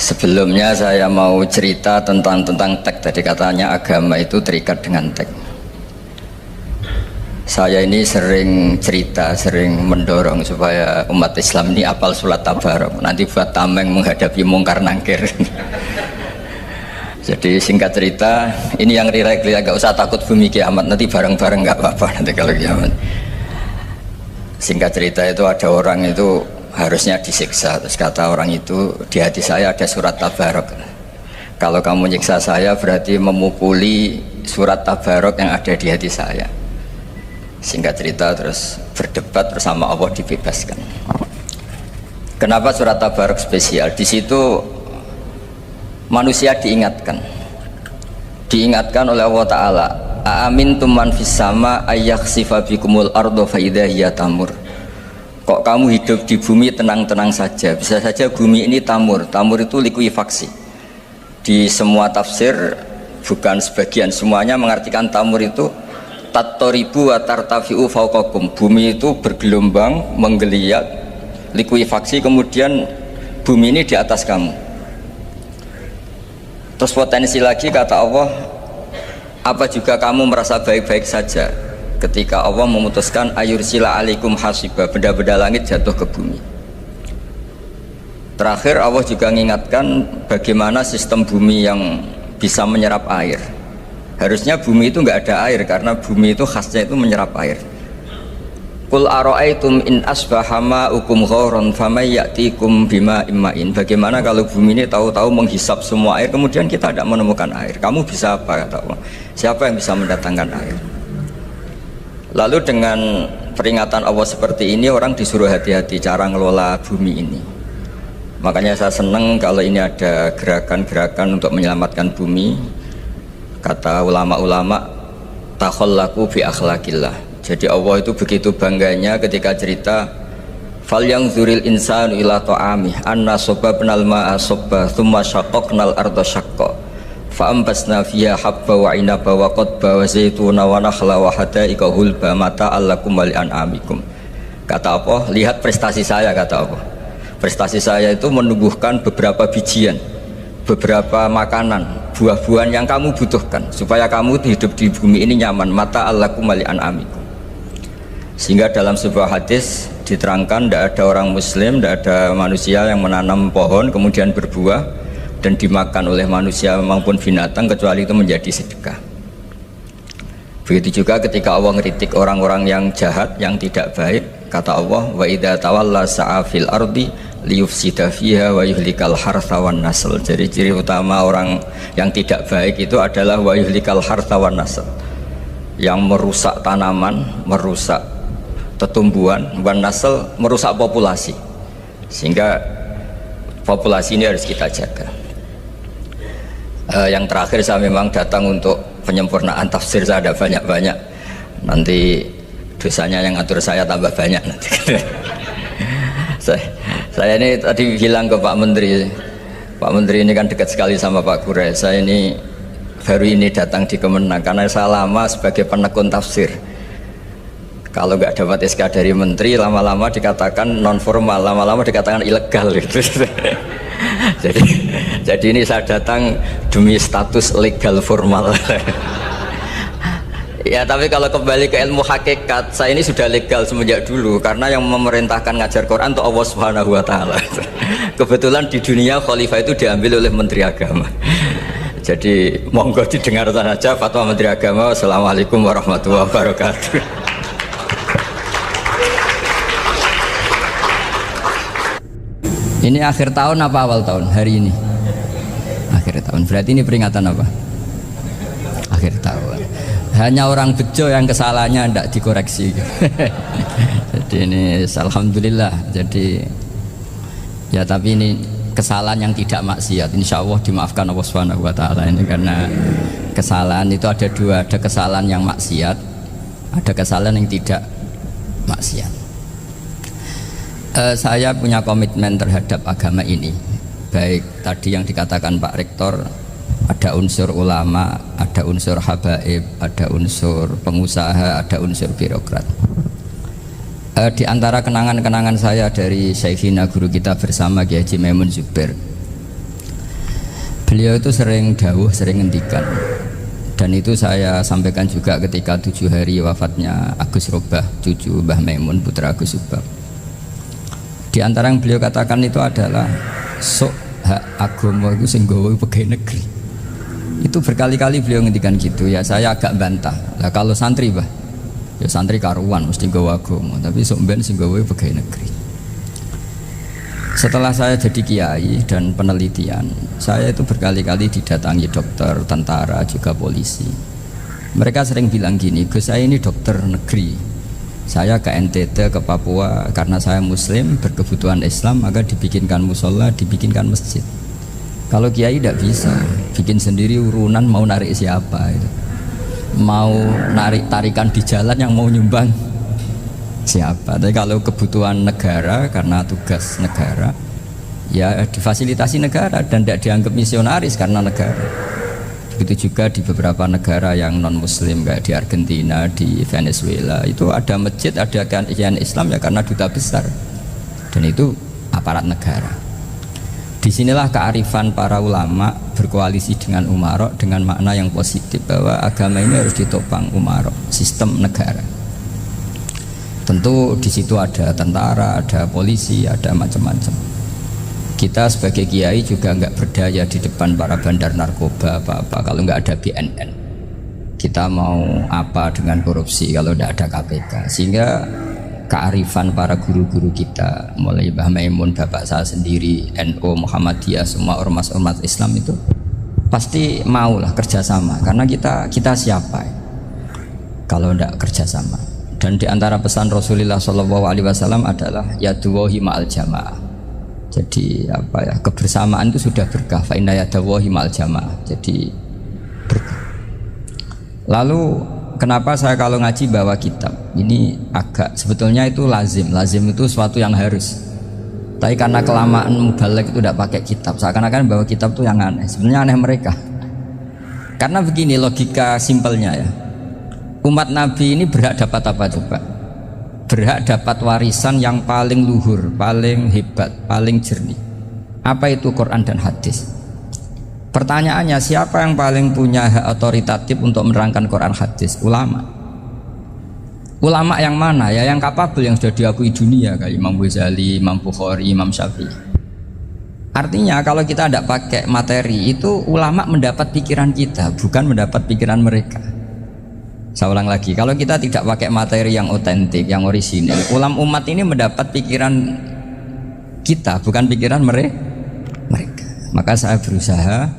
Sebelumnya saya mau cerita tentang teks. Tadi katanya agama itu terikat dengan teks. Saya ini sering cerita, sering mendorong supaya umat Islam ini apal surat Tabarok. Nanti buat tameng menghadapi mungkar nangkir. Jadi singkat cerita, ini yang rileks, gak usah takut bumi kiamat. Nanti bareng-bareng gak apa-apa nanti kalau kiamat. Singkat cerita itu ada orang itu harusnya disiksa, terus kata orang itu, di hati saya ada surat Tabarok. Kalau kamu nyiksa saya berarti memukuli surat Tabarok yang ada di hati saya. Singkat cerita terus berdebat bersama Allah, dibebaskan. Kenapa surat Tabarok spesial? Di situ manusia diingatkan oleh Allah Ta'ala, aamintum man fis sama ayyakhsifa bikumul ardo fa idza hiya tamur. Kok kamu hidup di bumi tenang-tenang saja? Bisa saja bumi ini tamur. Tamur itu likuifaksi. Di semua tafsir, bukan sebagian, semuanya mengartikan tamur itu tattoribu wa tartafi'u fauqakum. Bumi itu bergelombang, menggeliat, likuifaksi, kemudian bumi ini di atas kamu. Terus potensi lagi kata Allah, apa juga kamu merasa baik-baik saja ketika Allah memutuskan ayursila alaikum hasibah, benda-benda langit jatuh ke bumi. Terakhir Allah juga mengingatkan bagaimana sistem bumi yang bisa menyerap air. Harusnya bumi itu nggak ada air karena bumi itu khasnya itu menyerap air. Qul ara'aitum in asbaha ma'ukum ghauran famay ya'tikum bima imma'in. Bagaimana kalau bumi ini tahu-tahu menghisap semua air kemudian kita tidak menemukan air? Kamu bisa apa kata Allah? Siapa yang bisa mendatangkan air? Lalu dengan peringatan Allah seperti ini orang disuruh hati-hati cara ngelola bumi ini. Makanya saya senang kalau ini ada gerakan-gerakan untuk menyelamatkan bumi. Kata ulama-ulama, takhallaku bi akhlaqillah. Jadi Allah itu begitu bangganya ketika cerita fal yang zuril insanu ila ta'amih anna sababnal ma'a sabba thumma syaqqaqnal arda syaqqa fa'ambasna fiha habba wa inaba wa qadba wa zaituna wa nakhla wa hadaika hulba mata'al lakum wa li'an'amikum. Kata apa? Lihat prestasi saya, kata apa? Prestasi saya itu menumbuhkan beberapa bijian, beberapa makanan, buah-buahan yang kamu butuhkan supaya kamu hidup di bumi ini nyaman. Mata'al lakum wa li'an'amikum. Sehingga dalam sebuah hadis diterangkan tidak ada orang muslim, tidak ada manusia yang menanam pohon kemudian berbuah dan dimakan oleh manusia maupun binatang kecuali itu menjadi sedekah. Begitu juga ketika Allah ngeritik orang-orang yang jahat, yang tidak baik, kata Allah, wa idza tawalla sa'a fil ardi liyufsida fiha wa yuhlikal hartha wan nasl. Jadi ciri utama orang yang tidak baik itu adalah wa yuhlikal hartha wan nasl, yang merusak tanaman, merusak tumbuhan, wan nasl, merusak populasi. Sehingga populasi ini harus kita jaga. Yang terakhir saya memang datang untuk penyempurnaan tafsir, saya ada banyak-banyak. Nanti dosanya yang ngatur saya tambah banyak nanti. Saya ini tadi bilang ke Pak Menteri, Pak Menteri ini kan dekat sekali sama Pak Gure. Saya ini baru ini datang di Kemenang karena saya lama sebagai penekun tafsir. Kalau nggak dapat SK dari Menteri, lama-lama dikatakan non formal, lama-lama dikatakan ilegal gitu. jadi ini saya datang demi status legal formal. Ya, tapi kalau kembali ke ilmu hakikat, saya ini sudah legal semenjak dulu karena yang memerintahkan ngajar Quran itu Allah Subhanahu wa taala. Kebetulan di dunia khalifah itu diambil oleh Menteri Agama. Jadi monggo didengar saja fatwa Menteri Agama. Wassalamualaikum warahmatullahi wabarakatuh. Ini akhir tahun apa awal tahun? Hari ini akhir tahun, berarti ini peringatan apa? Akhir tahun. Hanya orang bejo yang kesalahannya tidak dikoreksi. Jadi ini alhamdulillah. Jadi ya, tapi ini kesalahan yang tidak maksiat, insya Allah dimaafkan Allah Subhanahu wa ta'ala. Ini karena kesalahan itu ada dua, ada kesalahan yang maksiat, ada kesalahan yang tidak maksiat. Saya punya komitmen terhadap agama ini, baik tadi yang dikatakan Pak Rektor, ada unsur ulama, ada unsur habaib, ada unsur pengusaha, ada unsur birokrat. Di antara kenangan-kenangan saya dari Syekhina guru kita bersama Kiai Haji Maimun Zubair, Beliau itu sering dawuh, sering ngendikan. Dan itu saya sampaikan juga ketika 7 hari wafatnya Agus Robah, cucu Mbah Maimun, putra Agus Subah. Di antara yang beliau katakan itu adalah sok hak agama itu sing gawe pegawai negeri. Itu berkali-kali beliau ngendikan gitu. Ya saya agak bantah. Lah kalau santri, Bah, ya santri karuan mesti gawe agama, tapi sok ben sing gawe pegawai negeri. Setelah saya jadi kiai dan penelitian, saya itu berkali-kali didatangi dokter, tentara, juga polisi. Mereka sering bilang gini, Gus, saya ini dokter negeri, saya ke NTT, ke Papua, karena saya muslim, berkebutuhan Islam, maka dibikinkan musola, dibikinkan masjid. Kalau kiai tidak bisa, bikin sendiri urunan, mau narik siapa itu. Mau narik tarikan di jalan yang mau nyumbang siapa. Tapi kalau kebutuhan negara karena tugas negara, ya difasilitasi negara dan tidak dianggap misionaris karena negara. Begitu juga di beberapa negara yang non muslim kayak di Argentina, di Venezuela, itu ada masjid, ada kajian Islam ya karena duta besar, dan itu aparat negara. Disinilah kearifan para ulama berkoalisi dengan umarok dengan makna yang positif, bahwa agama ini harus ditopang umarok, sistem negara. Tentu di situ ada tentara, ada polisi, ada macam-macam. Kita sebagai kiai juga nggak berdaya di depan para bandar narkoba apa-apa kalau nggak ada BNN. Kita mau apa dengan korupsi kalau tidak ada KPK? Sehingga kearifan para guru-guru kita, mulai Mbah Maimun, bapak saya sendiri, NU, Muhammadiyah, semua ormas-ormas Islam itu pasti maulah kerjasama. Karena kita siapa kalau tidak kerjasama? Dan di antara pesan Rasulullah SAW adalah yaduwahi ma'al jamaah. Jadi apa ya, kebersamaan itu sudah berkah. Fa inna yaduwahi ma'al jamaah. Jadi berkah. Lalu kenapa saya kalau ngaji bawa kitab? Ini agak sebetulnya itu lazim. Lazim itu suatu yang harus. Tapi karena kelamaan mubalek itu tidak pakai kitab. Seakan-akan bawa kitab itu yang aneh. Sebenarnya aneh mereka. Karena begini logika simpelnya ya. Umat Nabi ini berhak dapat apa coba? Berhak dapat warisan yang paling luhur, paling hebat, paling jernih. Apa itu Quran dan hadis? Pertanyaannya, siapa yang paling punya hak otoritatif untuk menerangkan Quran hadis? Ulama. Ulama yang mana? Ya yang kapabel, yang sudah diakui dunia, kayak Imam Ghazali, Imam Bukhari, Imam Syafi'i. Artinya kalau kita tidak pakai materi itu, ulama mendapat pikiran kita, bukan mendapat pikiran mereka. Saya ulang lagi, kalau kita tidak pakai materi yang otentik, yang orisinil, umat ini mendapat pikiran kita, bukan pikiran mereka. Maka saya berusaha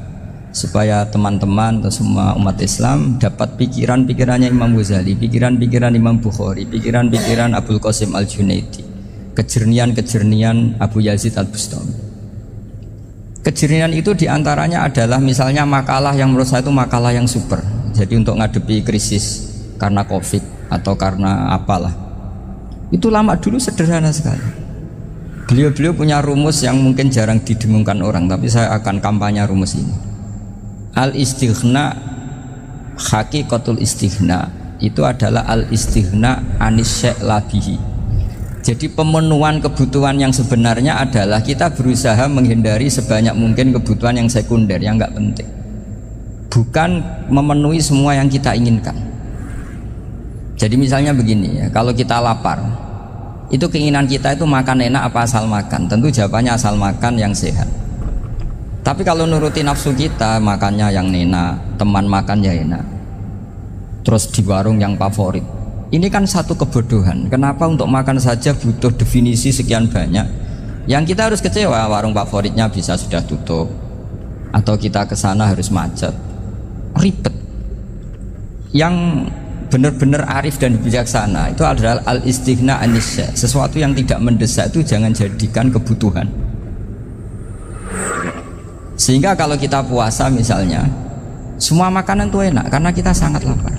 supaya teman-teman atau semua umat Islam dapat pikiran-pikirannya Imam Ghazali, pikiran-pikiran Imam Bukhari, pikiran-pikiran Abul Qasim Al-Junaidi, kejernian-kejernian Abu Yazid Al-Bustami. Kejernian itu diantaranya adalah misalnya makalah yang menurut saya itu makalah yang super. Jadi untuk ngadepi krisis karena COVID atau karena apalah, itu lama dulu sederhana sekali. Beliau punya rumus yang mungkin jarang didengungkan orang, tapi saya akan kampanye rumus ini. Al-istighna, haqiqatul istighna itu adalah al-istighna anis syai' labihi. Jadi pemenuhan kebutuhan yang sebenarnya adalah kita berusaha menghindari sebanyak mungkin kebutuhan yang sekunder, yang nggak penting. Bukan memenuhi semua yang kita inginkan. Jadi misalnya begini ya, kalau kita lapar, itu keinginan kita itu makan enak apa asal makan? Tentu jawabannya asal makan yang sehat. Tapi kalau nuruti nafsu kita, makannya yang enak, teman makan ya enak, terus di warung yang favorit. Ini kan satu kebodohan. Kenapa untuk makan saja butuh definisi sekian banyak? Yang kita harus kecewa, warung favoritnya bisa sudah tutup, atau kita ke sana harus macet. Ribet. Yang benar-benar arif dan bijaksana itu adalah al-istighna anisya. Sesuatu yang tidak mendesak itu jangan jadikan kebutuhan. Sehingga kalau kita puasa misalnya, semua makanan itu enak karena kita sangat lapar.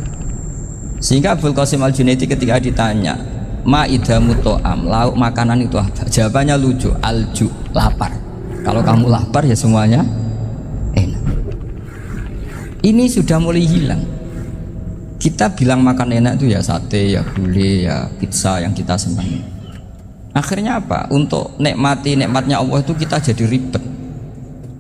Sehingga Abul Qasim Al-Junaidi ketika ditanya, ma'idamu to'am, lauk makanan itu apa? Jawabannya lucu, alju, lapar. Kalau kamu lapar ya semuanya enak. Ini sudah mulai hilang. Kita bilang makan enak itu ya sate, ya gulai, ya pizza yang kita senangi. Akhirnya apa? Untuk nikmati nikmatnya Allah itu kita jadi ribet.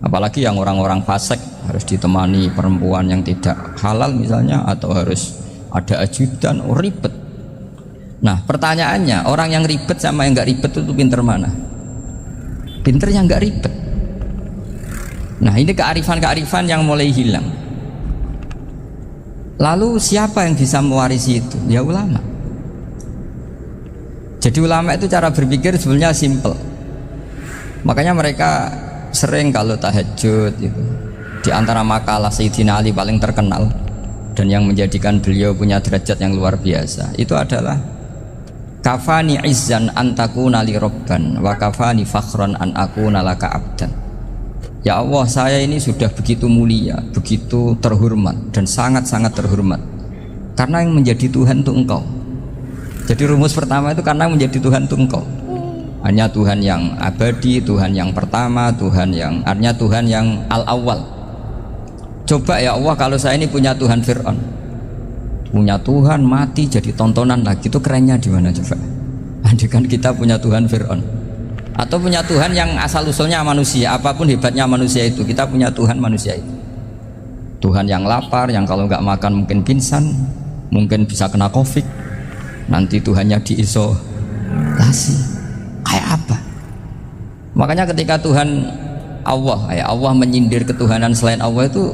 Apalagi yang orang-orang fasik harus ditemani perempuan yang tidak halal misalnya, atau harus ada ajudan, ribet. Nah pertanyaannya, orang yang ribet sama yang nggak ribet itu pinter mana? Pinter yang nggak ribet. Nah ini kearifan-kearifan yang mulai hilang. Lalu siapa yang bisa mewarisi itu? Ya ulama. Jadi ulama itu cara berpikir sebenarnya simple. Makanya mereka sering kalau tahajud itu, di antara makalah Sayyidina Ali paling terkenal dan yang menjadikan beliau punya derajat yang luar biasa itu adalah kafani izzan antakuna li robban wa kafani fakhran an akuna laka abdan. Ya Allah, saya ini sudah begitu mulia, begitu terhormat dan sangat-sangat terhormat karena yang menjadi Tuhan itu Engkau. Jadi rumus pertama itu karena menjadi Tuhan itu Engkau. Hanya Tuhan yang abadi, Tuhan yang pertama, Tuhan yang artinya Tuhan yang al-awwal. Coba ya Allah, kalau saya ini punya Tuhan Fir'aun, punya Tuhan mati jadi tontonan lagi, itu kerennya di mana coba? Andaikan kita punya Tuhan Fir'aun, atau punya Tuhan yang asal usulnya manusia, apapun hebatnya manusia itu, kita punya Tuhan manusia itu. Tuhan yang lapar, yang kalau nggak makan mungkin pingsan, mungkin bisa kena COVID, nanti Tuhannya diisolasi. Kayak apa? Makanya ketika Tuhan Allah, ya Allah menyindir ketuhanan selain Allah itu,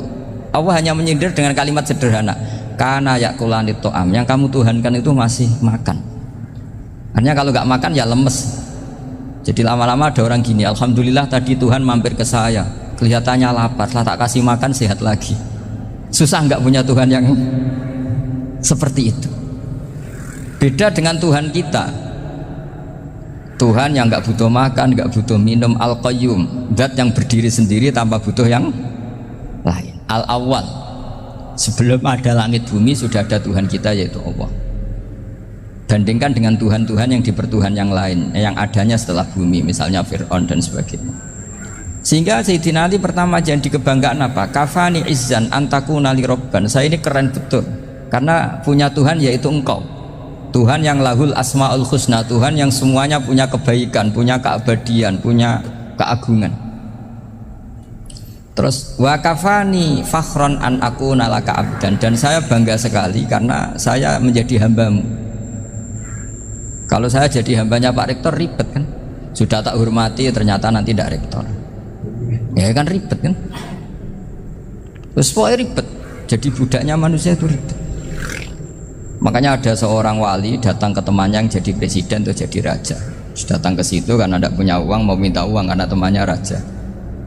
Allah hanya menyindir dengan kalimat sederhana, karena yakulani to'am, yang kamu tuhankan itu masih makan. Artinya kalau nggak makan ya lemes. Jadi lama-lama ada orang gini, alhamdulillah tadi Tuhan mampir ke saya, kelihatannya lapar, setelah tak kasih makan sehat lagi. Susah nggak punya Tuhan yang seperti itu. Beda dengan Tuhan kita, Tuhan yang nggak butuh makan, nggak butuh minum, al-qayyum, zat yang berdiri sendiri tanpa butuh yang lain, al-awwal. Sebelum ada langit bumi sudah ada Tuhan kita, yaitu Allah. Bandingkan dengan Tuhan-Tuhan yang dipertuhan yang lain, yang adanya setelah bumi, misalnya Fir'aun dan sebagainya. Sehingga Sayyidina Ali pertama jadi kebanggaan apa? Kafani izzan antakuna li robban. Saya ini keren betul karena punya Tuhan yaitu Engkau, Tuhan yang lahul asmaul husna, Tuhan yang semuanya punya kebaikan, punya keabadian, punya keagungan. Terus wa kafani fakhron an akuna laka abdan, dan saya bangga sekali karena saya menjadi hambamu. Kalau saya jadi hambanya Pak Rektor ribet kan, sudah tak hormati ternyata nanti tidak rektor, ya kan ribet kan. Terus pokoknya ribet, jadi budaknya manusia itu ribet. Makanya ada seorang wali datang ke temannya yang jadi presiden atau jadi raja. Datang ke situ karena tidak punya uang, mau minta uang karena temannya raja.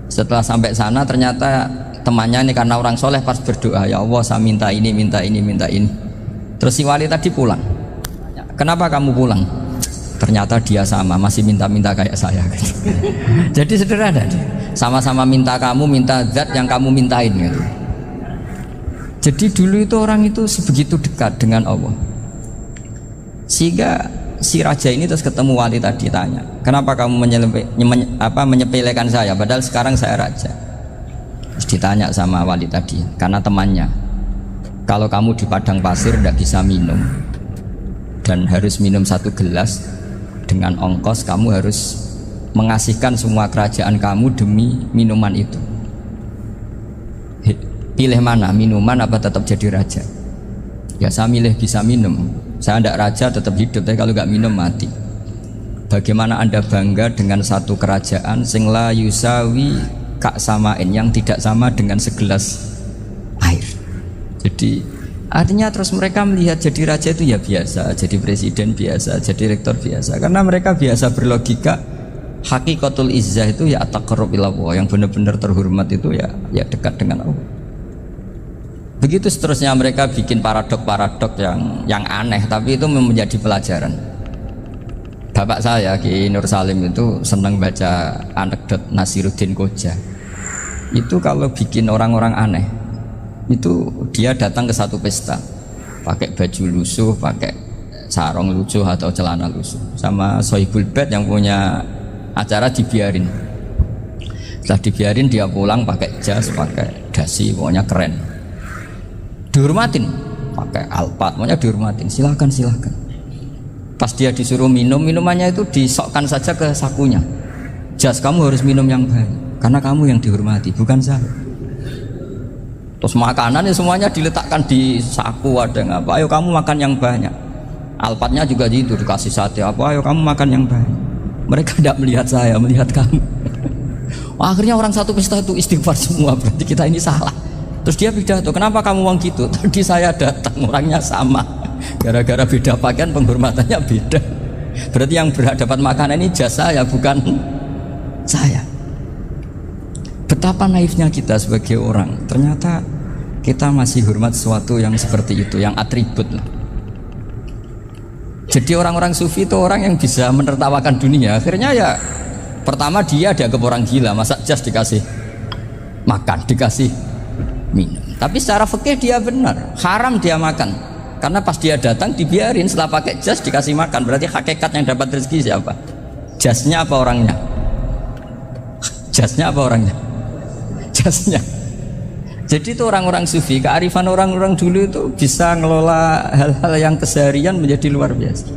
Setelah sampai sana ternyata temannya ini karena orang soleh pas berdoa, ya Allah saya minta ini, minta ini, minta ini. Terus si wali tadi pulang. Kenapa kamu pulang? Ternyata dia sama, masih minta-minta kayak saya. Jadi sederhana, sama-sama minta, kamu minta zat yang kamu mintain gitu. Jadi dulu itu orang itu sebegitu dekat dengan Allah, sehingga si raja ini terus ketemu wali tadi, tanya, kenapa kamu menyepelekan saya padahal sekarang saya raja. Terus ditanya sama wali tadi, karena temannya, kalau kamu di padang pasir tidak bisa minum dan harus minum 1 gelas, dengan ongkos kamu harus mengasihkan semua kerajaan kamu demi minuman itu. Pilih mana, minuman apa tetap jadi raja? Ya saya milih bisa minum. Saya tidak raja tetap hidup, tapi kalau nggak minum mati. Bagaimana Anda bangga dengan satu kerajaan sing la yusawi kak samain, yang tidak sama dengan segelas air. Jadi artinya terus mereka melihat jadi raja itu ya biasa, jadi presiden biasa, jadi rektor biasa, karena mereka biasa berlogika. Hakikatul izzah itu ya at-taqarrub ila Allah, yang benar-benar terhormat itu ya dekat dengan Allah. Begitu seterusnya mereka bikin paradok-paradok yang aneh, tapi itu menjadi pelajaran. Bapak saya Ki Nur Salim itu senang baca anekdot Nasiruddin Koja. Itu kalau bikin orang-orang aneh, itu dia datang ke satu pesta pakai baju lusuh, pakai sarung lusuh atau celana lusuh, sama Sohibul Bait yang punya acara dibiarin. Setelah dibiarin dia pulang pakai jas, pakai dasi, pokoknya keren. Dihormatin, pakai alpat, pokoknya dihormatin. Silakan. Pas dia disuruh minum, minumannya itu disokkan saja ke sakunya. Jas, kamu harus minum yang banyak. karena kamu yang dihormati, bukan saya. Terus makanan ya semuanya diletakkan di saku, ada apa? Ayo kamu makan yang banyak. Alphardnya juga gitu, dikasih sate apa? Ayo kamu makan yang banyak. Mereka tidak melihat saya, melihat kamu. Akhirnya orang satu pesta itu istighfar semua, berarti kita ini salah. Terus dia pidato, kenapa kamu uang gitu? Tadi saya datang, orangnya sama. Gara-gara beda pakaian, penghormatannya beda. Berarti yang berhak dapat makanan ini jasa ya, bukan saya. Betapa naifnya kita sebagai orang. Ternyata kita masih hormat sesuatu yang seperti itu, yang atribut. Jadi orang-orang sufi itu orang yang bisa menertawakan dunia. Akhirnya ya, pertama dia dianggap orang gila, masa jas dikasih makan, dikasih minum. Tapi secara fikih dia benar, haram dia makan. Karena pas dia datang dibiarin, setelah pakai jas dikasih makan. Berarti hakikat yang dapat rezeki siapa? Jasnya apa orangnya? Jasnya apa orangnya? Jasnya. Jadi itu orang-orang sufi, kearifan orang-orang dulu itu bisa ngelola hal-hal yang keseharian menjadi luar biasa.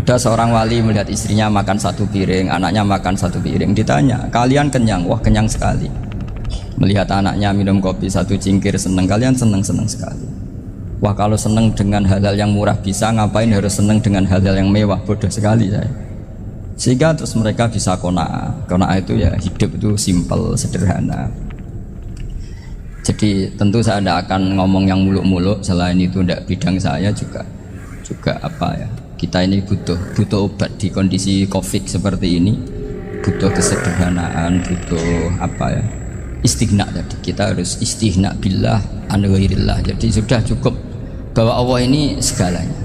Ada seorang wali melihat istrinya makan satu piring, anaknya makan satu piring. Ditanya, kalian kenyang? Wah, kenyang sekali. Melihat anaknya minum kopi satu cingkir, seneng. Kalian seneng-seneng sekali. Wah, kalau seneng dengan hal-hal yang murah bisa, ngapain harus seneng dengan hal-hal yang mewah? Bodoh sekali saya. Sehingga terus mereka bisa qanaah. Qanaah itu ya hidup itu simpel, sederhana. Jadi tentu saya tidak akan ngomong yang muluk-muluk, selain itu tidak bidang saya juga apa ya, kita ini butuh obat di kondisi COVID seperti ini, butuh kesederhanaan, butuh apa ya, istighna. Tadi kita harus istighna billah an ghairillah. Jadi sudah cukup bahwa Allah ini segalanya.